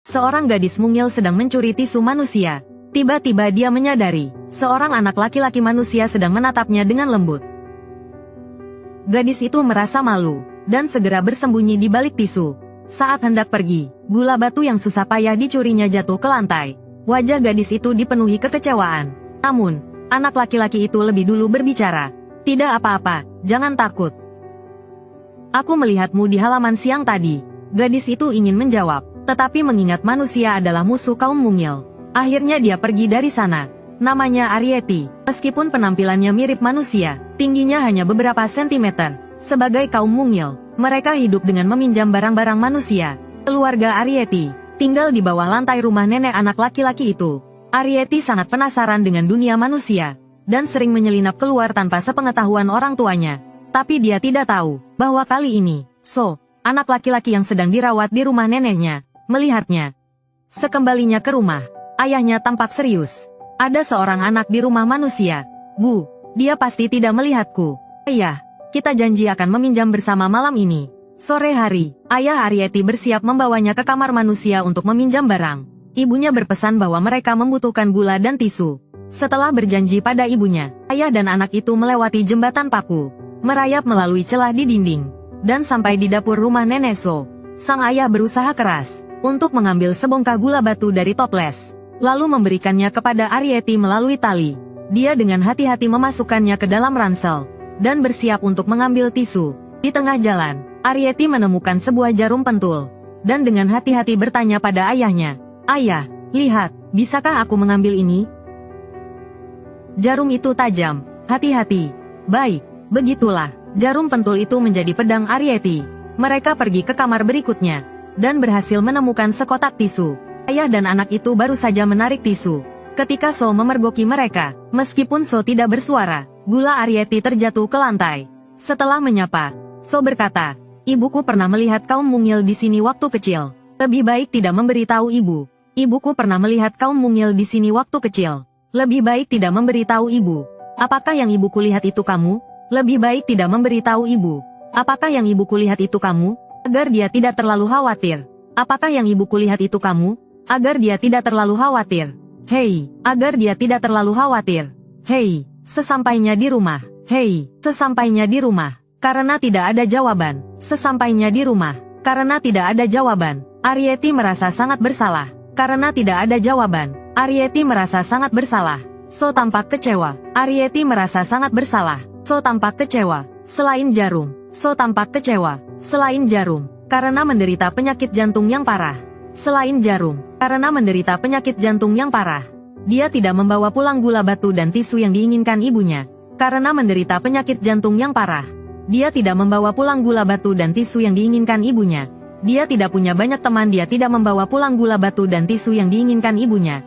Seorang gadis mungil sedang mencuri tisu manusia. Tiba-tiba dia menyadari, seorang anak laki-laki manusia sedang menatapnya dengan lembut. Gadis itu merasa malu, dan segera bersembunyi di balik tisu. Saat hendak pergi, gula batu yang susah payah dicurinya jatuh ke lantai. Wajah gadis itu dipenuhi kekecewaan. Namun, anak laki-laki itu lebih dulu berbicara. Tidak apa-apa, jangan takut. Aku melihatmu di halaman siang tadi. Gadis itu ingin menjawab, tetapi mengingat manusia adalah musuh kaum mungil. Akhirnya dia pergi dari sana. Namanya Arieti. Meskipun penampilannya mirip manusia, tingginya hanya beberapa sentimeter. Sebagai kaum mungil, mereka hidup dengan meminjam barang-barang manusia. Keluarga Arieti tinggal di bawah lantai rumah nenek anak laki-laki itu. Arieti sangat penasaran dengan dunia manusia, dan sering menyelinap keluar tanpa sepengetahuan orang tuanya. Tapi dia tidak tahu, bahwa kali ini, So, anak laki-laki yang sedang dirawat di rumah neneknya, melihatnya. Sekembalinya ke rumah, ayahnya tampak serius. Ada seorang anak di rumah manusia. Bu, dia pasti tidak melihatku. Ayah, kita janji akan meminjam bersama malam ini. Sore hari, ayah Arieti bersiap membawanya ke kamar manusia untuk meminjam barang. Ibunya berpesan bahwa mereka membutuhkan gula dan tisu. Setelah berjanji pada ibunya, ayah dan anak itu melewati jembatan paku, merayap melalui celah di dinding, dan sampai di dapur rumah nenek So. Sang ayah berusaha keras untuk mengambil sebongkah gula batu dari toples, lalu memberikannya kepada Arieti melalui tali. Dia dengan hati-hati memasukkannya ke dalam ransel, dan bersiap untuk mengambil tisu. Di tengah jalan, Arieti menemukan sebuah jarum pentul, dan dengan hati-hati bertanya pada ayahnya, "Ayah, lihat, bisakah aku mengambil ini?" Jarum itu tajam. Hati-hati. Baik, begitulah. Jarum pentul itu menjadi pedang Arieti. Mereka pergi ke kamar berikutnya, dan berhasil menemukan sekotak tisu. Ayah dan anak itu baru saja menarik tisu. Ketika So memergoki mereka, meskipun So tidak bersuara, gula Arieti terjatuh ke lantai. Setelah menyapa, So berkata, "Ibuku pernah melihat kaum mungil di sini waktu kecil. Lebih baik tidak memberitahu ibu. Ibuku pernah melihat kaum mungil di sini waktu kecil. Lebih baik tidak memberitahu ibu. Apakah yang ibuku lihat itu kamu? Lebih baik tidak memberitahu ibu. Apakah yang ibuku lihat itu kamu? Agar dia tidak terlalu khawatir. Apakah yang ibuku lihat itu kamu? Agar dia tidak terlalu khawatir. Hei, agar dia tidak terlalu khawatir. Hei, sesampainya di rumah. Hei, sesampainya di rumah. Karena tidak ada jawaban. Sesampainya di rumah. Karena tidak ada jawaban. Arieti merasa sangat bersalah. Karena tidak ada jawaban. Arieti merasa sangat bersalah. So tampak kecewa. Arieti merasa sangat bersalah. So tampak kecewa. Selain jarum, So tampak kecewa. Selain jarum, karena menderita penyakit jantung yang parah. Selain jarum, karena menderita penyakit jantung yang parah. Dia tidak membawa pulang gula batu dan tisu yang diinginkan ibunya. Karena menderita penyakit jantung yang parah. Dia tidak membawa pulang gula batu dan tisu yang diinginkan ibunya. Dia tidak punya banyak teman. Dia tidak membawa pulang gula batu dan tisu yang diinginkan ibunya.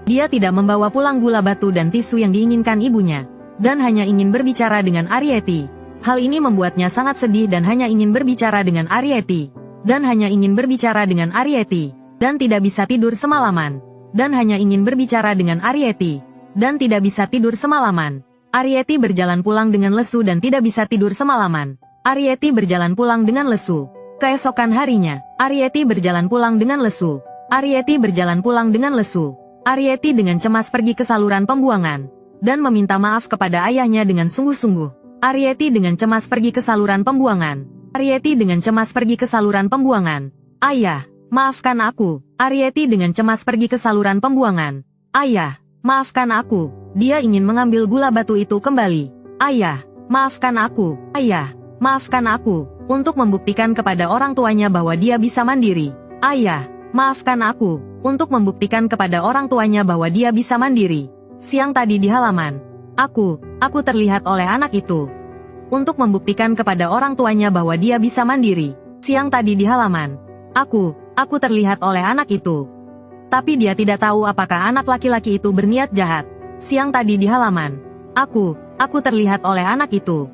Dia tidak membawa pulang gula batu dan tisu yang diinginkan ibunya. Dan hanya ingin berbicara dengan Arieti. Hal ini membuatnya sangat sedih dan hanya ingin berbicara dengan Arieti. Dan hanya ingin berbicara dengan Arieti. Dan tidak bisa tidur semalaman. Dan hanya ingin berbicara dengan Arieti. Dan tidak bisa tidur semalaman. Arieti berjalan pulang dengan lesu dan tidak bisa tidur semalaman. Arieti berjalan pulang dengan lesu. Keesokan harinya, Arieti berjalan pulang dengan lesu. Arieti berjalan pulang dengan lesu. Arieti dengan cemas pergi ke saluran pembuangan, dan meminta maaf kepada ayahnya dengan sungguh-sungguh. Arieti dengan cemas pergi ke saluran pembuangan. Arieti dengan cemas pergi ke saluran pembuangan. "Ayah, maafkan aku." Arieti dengan cemas pergi ke saluran pembuangan. "Ayah, maafkan aku." Dia ingin mengambil gula batu itu kembali. "Ayah, maafkan aku." "Ayah, maafkan aku." Untuk membuktikan kepada orang tuanya bahwa dia bisa mandiri. "Ayah, maafkan aku." Untuk membuktikan kepada orang tuanya bahwa dia bisa mandiri. Siang tadi di halaman, Aku terlihat oleh anak itu. Untuk membuktikan kepada orang tuanya bahwa dia bisa mandiri. Siang tadi di halaman, Aku terlihat oleh anak itu. Tapi dia tidak tahu apakah anak laki-laki itu berniat jahat. Siang tadi di halaman, Aku terlihat oleh anak itu.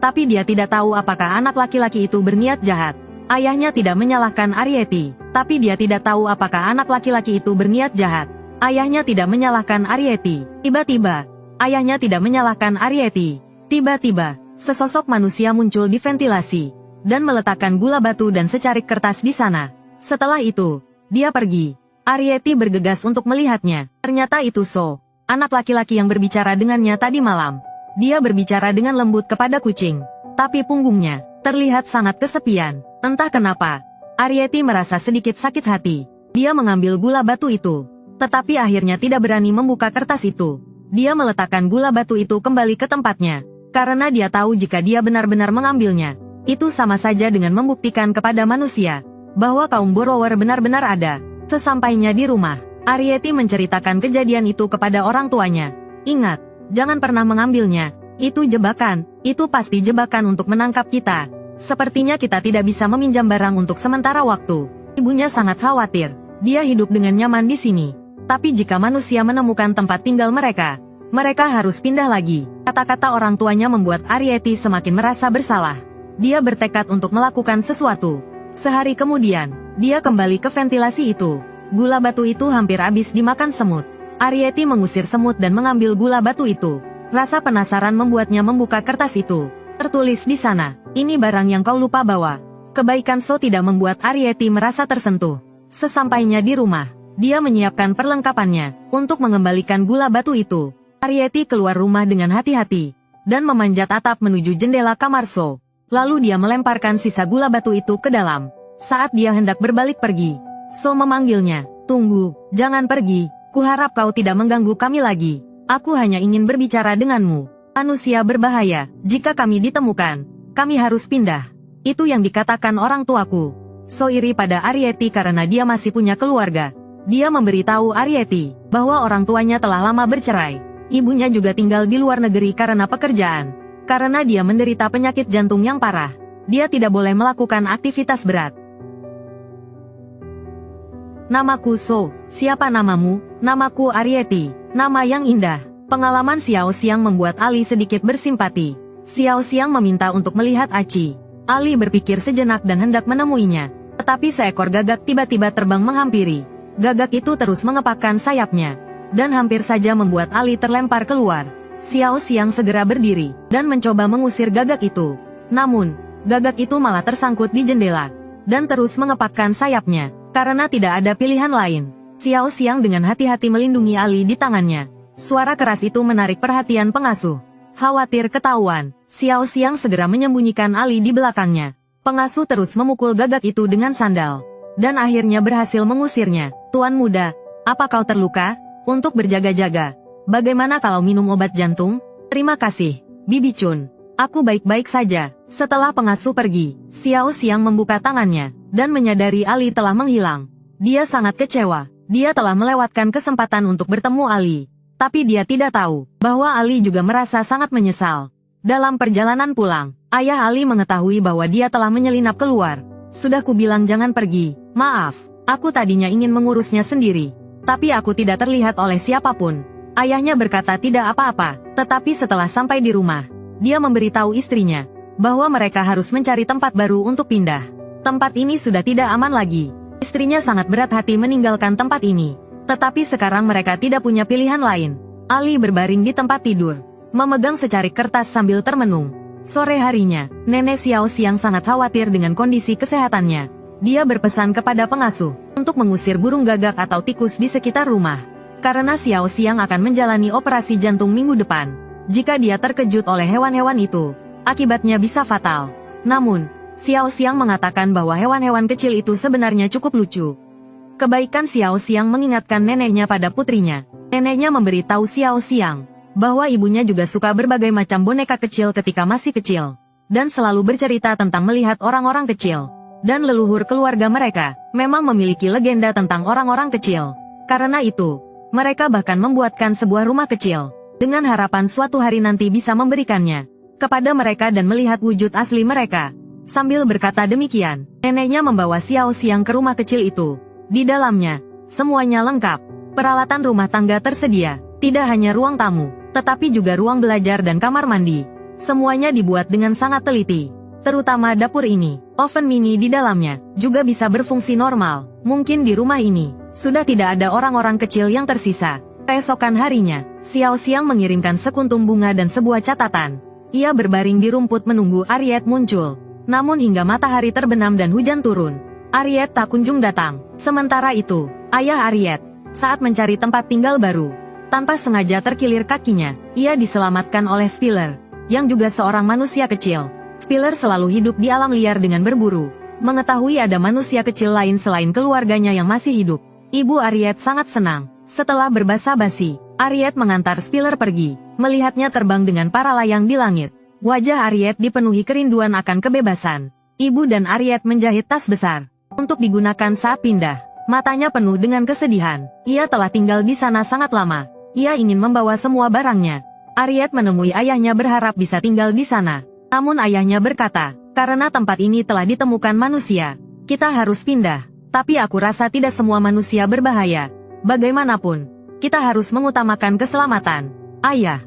Tapi dia tidak tahu apakah anak laki-laki itu berniat jahat. Ayahnya tidak menyalahkan Arieti. Tapi dia tidak tahu apakah anak laki-laki itu berniat jahat. Ayahnya tidak menyalahkan Arieti. Tiba-tiba, ayahnya tidak menyalahkan Arieti. Tiba-tiba, sesosok manusia muncul di ventilasi, dan meletakkan gula batu dan secarik kertas di sana. Setelah itu, Dia pergi. Arieti bergegas untuk melihatnya. Ternyata itu So, anak laki-laki yang berbicara dengannya tadi malam. Dia berbicara dengan lembut kepada kucing. Tapi punggungnya terlihat sangat kesepian. Entah kenapa, Arieti merasa sedikit sakit hati. Dia mengambil gula batu itu. Tetapi akhirnya tidak berani membuka kertas itu. Dia meletakkan gula batu itu kembali ke tempatnya. Karena dia tahu jika dia benar-benar mengambilnya, itu sama saja dengan membuktikan kepada manusia bahwa kaum borrower benar-benar ada. Sesampainya di rumah, Arieti menceritakan kejadian itu kepada orang tuanya. Ingat, jangan pernah mengambilnya. Itu jebakan. Itu pasti jebakan untuk menangkap kita. Sepertinya kita tidak bisa meminjam barang untuk sementara waktu. Ibunya sangat khawatir. Dia hidup dengan nyaman di sini. Tapi jika manusia menemukan tempat tinggal mereka, mereka harus pindah lagi. Kata-kata orang tuanya membuat Arieti semakin merasa bersalah. Dia bertekad untuk melakukan sesuatu. Sehari kemudian, dia kembali ke ventilasi itu. Gula batu itu hampir habis dimakan semut. Arieti mengusir semut dan mengambil gula batu itu. Rasa penasaran membuatnya membuka kertas itu. Tertulis di sana, ini barang yang kau lupa bawa. Kebaikan So tidak membuat Arieti merasa tersentuh. Sesampainya di rumah, dia menyiapkan perlengkapannya untuk mengembalikan gula batu itu. Arieti keluar rumah dengan hati-hati dan memanjat atap menuju jendela kamar So. Lalu dia melemparkan sisa gula batu itu ke dalam. Saat dia hendak berbalik pergi, So memanggilnya. Tunggu, jangan pergi. Kuharap kau tidak mengganggu kami lagi. Aku hanya ingin berbicara denganmu. Manusia berbahaya. Jika kami ditemukan, kami harus pindah. Itu yang dikatakan orang tuaku. So iri pada Arieti karena dia masih punya keluarga. Dia memberitahu Arieti bahwa orang tuanya telah lama bercerai. Ibunya juga tinggal di luar negeri karena pekerjaan. Karena dia menderita penyakit jantung yang parah, dia tidak boleh melakukan aktivitas berat. Namaku So. Siapa namamu? Namaku Arieti. Nama yang indah. Pengalaman Xiao Xiang membuat Ali sedikit bersimpati. Xiao Xiang meminta untuk melihat Aci. Ali berpikir sejenak dan hendak menemuinya. Tetapi seekor gagak tiba-tiba terbang menghampiri. Gagak itu terus mengepakkan sayapnya. Dan hampir saja membuat Ali terlempar keluar. Xiao Xiang segera berdiri dan mencoba mengusir gagak itu. Namun, gagak itu malah tersangkut di jendela. Dan terus mengepakkan sayapnya. Karena tidak ada pilihan lain. Xiao Xiang dengan hati-hati melindungi Ali di tangannya. Suara keras itu menarik perhatian pengasuh. Khawatir ketahuan, Xiao Xiang segera menyembunyikan Ali di belakangnya. Pengasuh terus memukul gagak itu dengan sandal. Dan akhirnya berhasil mengusirnya. Tuan muda, apa kau terluka? Untuk berjaga-jaga. Bagaimana kalau minum obat jantung? Terima kasih, Bibi Chun. Aku baik-baik saja. Setelah pengasuh pergi, Xiao Xiang membuka tangannya, dan menyadari Ali telah menghilang. Dia sangat kecewa. Dia telah melewatkan kesempatan untuk bertemu Ali. Tapi dia tidak tahu bahwa Ali juga merasa sangat menyesal. Dalam perjalanan pulang, ayah Ali mengetahui bahwa dia telah menyelinap keluar. Sudah kubilang jangan pergi. Maaf, aku tadinya ingin mengurusnya sendiri. Tapi aku tidak terlihat oleh siapapun. Ayahnya berkata tidak apa-apa. Tetapi setelah sampai di rumah, dia memberitahu istrinya bahwa mereka harus mencari tempat baru untuk pindah. Tempat ini sudah tidak aman lagi. Istrinya sangat berat hati meninggalkan tempat ini. Tetapi sekarang mereka tidak punya pilihan lain. Ali berbaring di tempat tidur, memegang secarik kertas sambil termenung. Sore harinya, Nenek Xiao Xiang sangat khawatir dengan kondisi kesehatannya. Dia berpesan kepada pengasuh untuk mengusir burung gagak atau tikus di sekitar rumah. Karena Xiao Xiang akan menjalani operasi jantung minggu depan. Jika dia terkejut oleh hewan-hewan itu, akibatnya bisa fatal. Namun, Xiao Xiang mengatakan bahwa hewan-hewan kecil itu sebenarnya cukup lucu. Kebaikan Xiao Xiang mengingatkan neneknya pada putrinya. Neneknya memberitahu Xiao Xiang bahwa ibunya juga suka berbagai macam boneka kecil ketika masih kecil. Dan selalu bercerita tentang melihat orang-orang kecil. Dan leluhur keluarga mereka memang memiliki legenda tentang orang-orang kecil. Karena itu, mereka bahkan membuatkan sebuah rumah kecil. Dengan harapan suatu hari nanti bisa memberikannya kepada mereka dan melihat wujud asli mereka. Sambil berkata demikian, neneknya membawa Xiao Xiang ke rumah kecil itu. Di dalamnya, semuanya lengkap. Peralatan rumah tangga tersedia. Tidak hanya ruang tamu, tetapi juga ruang belajar dan kamar mandi. Semuanya dibuat dengan sangat teliti. Terutama dapur ini, oven mini di dalamnya, juga bisa berfungsi normal. Mungkin di rumah ini, sudah tidak ada orang-orang kecil yang tersisa. Keesokan harinya, Xiao Xiang mengirimkan sekuntum bunga dan sebuah catatan. Ia berbaring di rumput menunggu Ariet muncul. Namun hingga matahari terbenam dan hujan turun, Ariet tak kunjung datang. Sementara itu, ayah Ariet, saat mencari tempat tinggal baru, tanpa sengaja terkilir kakinya, ia diselamatkan oleh Spiller, yang juga seorang manusia kecil. Spiller selalu hidup di alam liar dengan berburu. Mengetahui ada manusia kecil lain selain keluarganya yang masih hidup, ibu Ariet sangat senang. Setelah berbasa-basi, Ariet mengantar Spiller pergi, melihatnya terbang dengan para layang di langit. Wajah Ariet dipenuhi kerinduan akan kebebasan. Ibu dan Ariet menjahit tas besar untuk digunakan saat pindah. Matanya penuh dengan kesedihan. Ia telah tinggal di sana sangat lama. Ia ingin membawa semua barangnya. Ariet menemui ayahnya berharap bisa tinggal di sana. Namun ayahnya berkata, karena tempat ini telah ditemukan manusia, kita harus pindah. Tapi aku rasa tidak semua manusia berbahaya. Bagaimanapun, kita harus mengutamakan keselamatan. Ayah.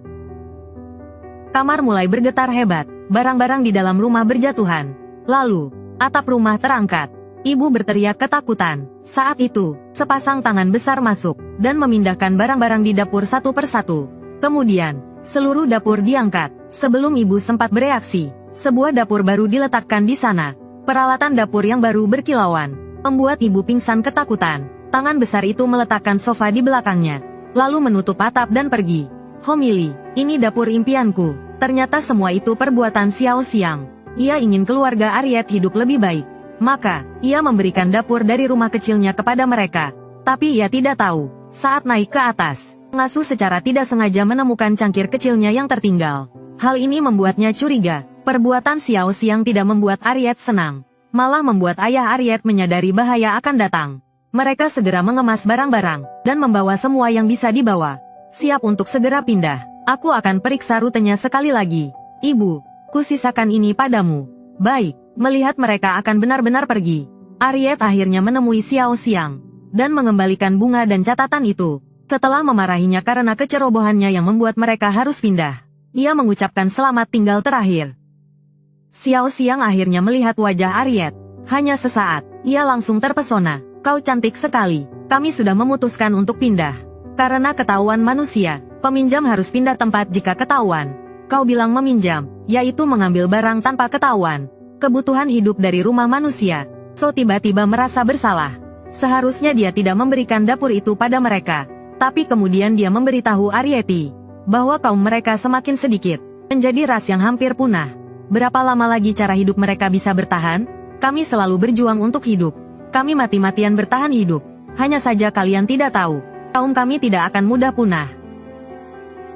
Kamar mulai bergetar hebat. Barang-barang di dalam rumah berjatuhan. Lalu, atap rumah terangkat. Ibu berteriak ketakutan. Saat itu, sepasang tangan besar masuk, dan memindahkan barang-barang di dapur satu persatu. Kemudian, seluruh dapur diangkat. Sebelum ibu sempat bereaksi, sebuah dapur baru diletakkan di sana. Peralatan dapur yang baru berkilauan, membuat ibu pingsan ketakutan. Tangan besar itu meletakkan sofa di belakangnya, lalu menutup atap dan pergi. Homili, ini dapur impianku. Ternyata semua itu perbuatan Xiao Xiang. Ia ingin keluarga Ariet hidup lebih baik. Maka, ia memberikan dapur dari rumah kecilnya kepada mereka. Tapi ia tidak tahu, saat naik ke atas, pengasuh secara tidak sengaja menemukan cangkir kecilnya yang tertinggal. Hal ini membuatnya curiga. Perbuatan Xiao Xiang tidak membuat Ariet senang, malah membuat ayah Ariet menyadari bahaya akan datang. Mereka segera mengemas barang-barang, dan membawa semua yang bisa dibawa. Siap untuk segera pindah. Aku akan periksa rutenya sekali lagi. Ibu, kusisakan ini padamu. Baik. Melihat mereka akan benar-benar pergi, Ariet akhirnya menemui Xiao Xiang, dan mengembalikan bunga dan catatan itu. Setelah memarahinya karena kecerobohannya yang membuat mereka harus pindah, ia mengucapkan selamat tinggal terakhir. Xiao Xiang akhirnya melihat wajah Ariet. Hanya sesaat, ia langsung terpesona. Kau cantik sekali. Kami sudah memutuskan untuk pindah. Karena ketahuan manusia, peminjam harus pindah tempat jika ketahuan. Kau bilang meminjam, yaitu mengambil barang tanpa ketahuan. Kebutuhan hidup dari rumah manusia. So tiba-tiba merasa bersalah. Seharusnya dia tidak memberikan dapur itu pada mereka. Tapi kemudian dia memberitahu Arieti bahwa kaum mereka semakin sedikit, menjadi ras yang hampir punah. Berapa lama lagi cara hidup mereka bisa bertahan? Kami selalu berjuang untuk hidup. Kami mati-matian bertahan hidup. Hanya saja kalian tidak tahu, kaum kami tidak akan mudah punah.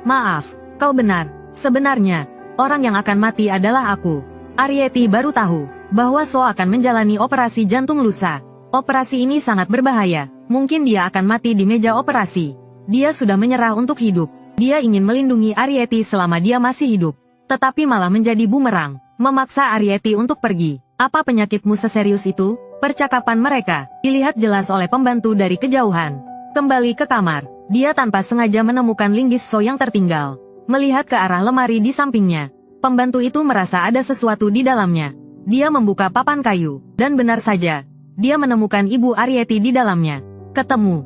Maaf, kau benar. Sebenarnya, orang yang akan mati adalah aku. Arieti baru tahu bahwa So akan menjalani operasi jantung lusa. Operasi ini sangat berbahaya. Mungkin dia akan mati di meja operasi. Dia sudah menyerah untuk hidup. Dia ingin melindungi Arieti selama dia masih hidup. Tetapi malah menjadi bumerang, memaksa Arieti untuk pergi. Apa penyakitmu seserius itu? Percakapan mereka dilihat jelas oleh pembantu dari kejauhan. Kembali ke kamar, dia tanpa sengaja menemukan linggis So yang tertinggal. Melihat ke arah lemari di sampingnya, pembantu itu merasa ada sesuatu di dalamnya. Dia membuka papan kayu, dan benar saja, dia menemukan ibu Arieti di dalamnya. Ketemu.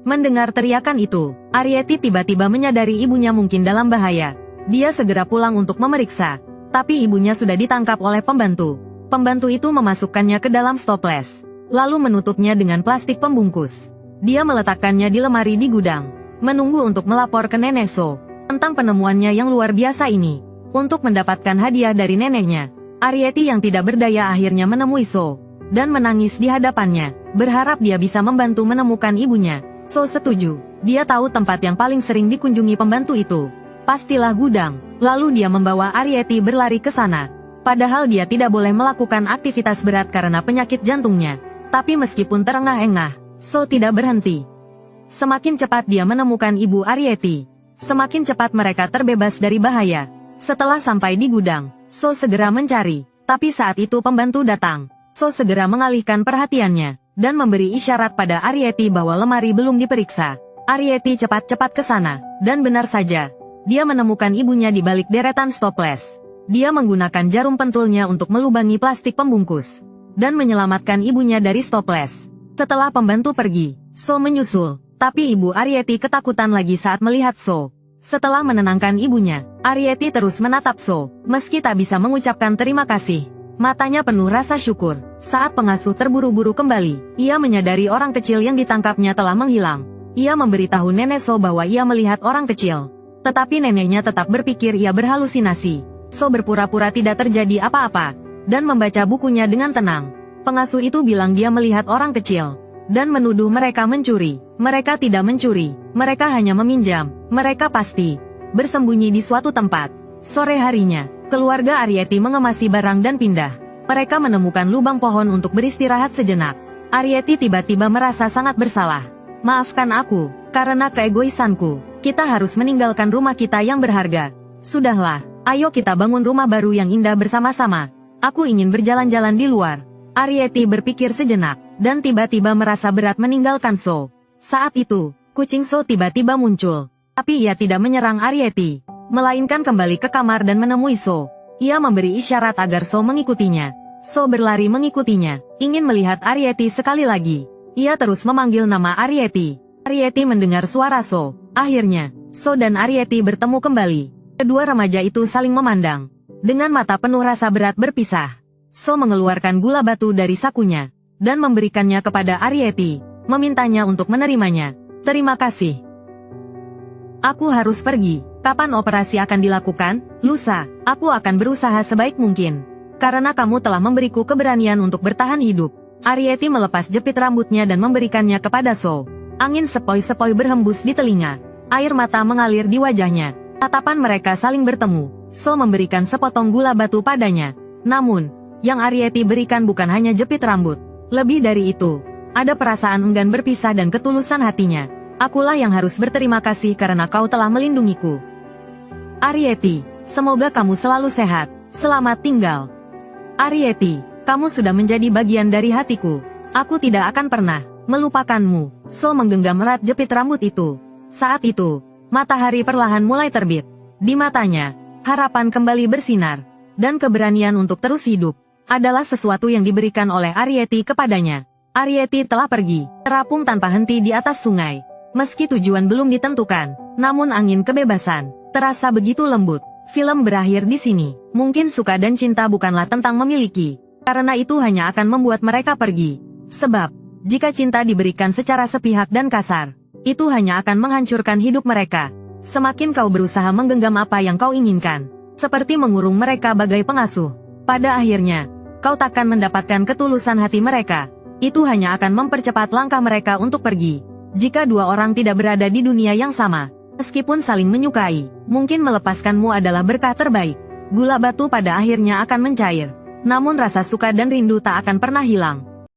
Mendengar teriakan itu, Arieti tiba-tiba menyadari ibunya mungkin dalam bahaya. Dia segera pulang untuk memeriksa, tapi ibunya sudah ditangkap oleh pembantu. Pembantu itu memasukkannya ke dalam stoples, lalu menutupnya dengan plastik pembungkus. Dia meletakkannya di lemari di gudang, menunggu untuk melapor ke nenek So tentang penemuannya yang luar biasa ini. Untuk mendapatkan hadiah dari neneknya, Arieti yang tidak berdaya akhirnya menemui So, dan menangis di hadapannya, berharap dia bisa membantu menemukan ibunya. So setuju, dia tahu tempat yang paling sering dikunjungi pembantu itu. Pastilah gudang, lalu dia membawa Arieti berlari ke sana. Padahal dia tidak boleh melakukan aktivitas berat karena penyakit jantungnya. Tapi meskipun terengah-engah, So tidak berhenti. Semakin cepat dia menemukan ibu Arieti, semakin cepat mereka terbebas dari bahaya. Setelah sampai di gudang, So segera mencari. Tapi saat itu pembantu datang. So segera mengalihkan perhatiannya, dan memberi isyarat pada Arieti bahwa lemari belum diperiksa. Arieti cepat-cepat ke sana, dan benar saja, dia menemukan ibunya di balik deretan stoples. Dia menggunakan jarum pentulnya untuk melubangi plastik pembungkus, dan menyelamatkan ibunya dari stoples. Setelah pembantu pergi, So menyusul, tapi ibu Arieti ketakutan lagi saat melihat So. Setelah menenangkan ibunya, Arieti terus menatap So, meski tak bisa mengucapkan terima kasih. Matanya penuh rasa syukur. Saat pengasuh terburu-buru kembali, ia menyadari orang kecil yang ditangkapnya telah menghilang. Ia memberitahu nenek So bahwa ia melihat orang kecil. Tetapi neneknya tetap berpikir ia berhalusinasi. So berpura-pura tidak terjadi apa-apa, dan membaca bukunya dengan tenang. Pengasuh itu bilang dia melihat orang kecil, dan menuduh mereka mencuri. Mereka tidak mencuri, mereka hanya meminjam. Mereka pasti bersembunyi di suatu tempat. Sore harinya, keluarga Ariety mengemasi barang dan pindah. Mereka menemukan lubang pohon untuk beristirahat sejenak. Ariety tiba-tiba merasa sangat bersalah. Maafkan aku, karena keegoisanku. Kita harus meninggalkan rumah kita yang berharga. Sudahlah, ayo kita bangun rumah baru yang indah bersama-sama. Aku ingin berjalan-jalan di luar. Ariety berpikir sejenak, dan tiba-tiba merasa berat meninggalkan So. Saat itu, kucing So tiba-tiba muncul. Tapi ia tidak menyerang Ariety, melainkan kembali ke kamar dan menemui So. Ia memberi isyarat agar So mengikutinya. So berlari mengikutinya, ingin melihat Ariety sekali lagi. Ia terus memanggil nama Ariety. Ariety mendengar suara So. Akhirnya, So dan Ariety bertemu kembali. Kedua remaja itu saling memandang. Dengan mata penuh rasa berat berpisah. So mengeluarkan gula batu dari sakunya, dan memberikannya kepada Ariety, memintanya untuk menerimanya. Terima kasih. Aku harus pergi. Kapan operasi akan dilakukan? Lusa. Aku akan berusaha sebaik mungkin. Karena kamu telah memberiku keberanian untuk bertahan hidup. Ariety melepas jepit rambutnya dan memberikannya kepada So. Angin sepoi-sepoi berhembus di telinga. Air mata mengalir di wajahnya. Tatapan mereka saling bertemu. So memberikan sepotong gula batu padanya. Namun, yang Ariety berikan bukan hanya jepit rambut. Lebih dari itu, ada perasaan enggan berpisah dan ketulusan hatinya. Akulah yang harus berterima kasih karena kau telah melindungiku. Ariety, semoga kamu selalu sehat. Selamat tinggal. Ariety, kamu sudah menjadi bagian dari hatiku. Aku tidak akan pernah melupakanmu. So menggenggam erat jepit rambut itu. Saat itu, matahari perlahan mulai terbit. Di matanya, harapan kembali bersinar. Dan keberanian untuk terus hidup adalah sesuatu yang diberikan oleh Ariety kepadanya. Ariety telah pergi, terapung tanpa henti di atas sungai. Meski tujuan belum ditentukan, namun angin kebebasan terasa begitu lembut. Film berakhir di sini. Mungkin suka dan cinta bukanlah tentang memiliki, karena itu hanya akan membuat mereka pergi. Sebab, jika cinta diberikan secara sepihak dan kasar, itu hanya akan menghancurkan hidup mereka. Semakin kau berusaha menggenggam apa yang kau inginkan, seperti mengurung mereka bagai pengasuh, pada akhirnya, kau takkan mendapatkan ketulusan hati mereka. Itu hanya akan mempercepat langkah mereka untuk pergi. Jika dua orang tidak berada di dunia yang sama, meskipun saling menyukai, mungkin melepaskanmu adalah berkah terbaik. Gula batu pada akhirnya akan mencair. Namun rasa suka dan rindu tak akan pernah hilang.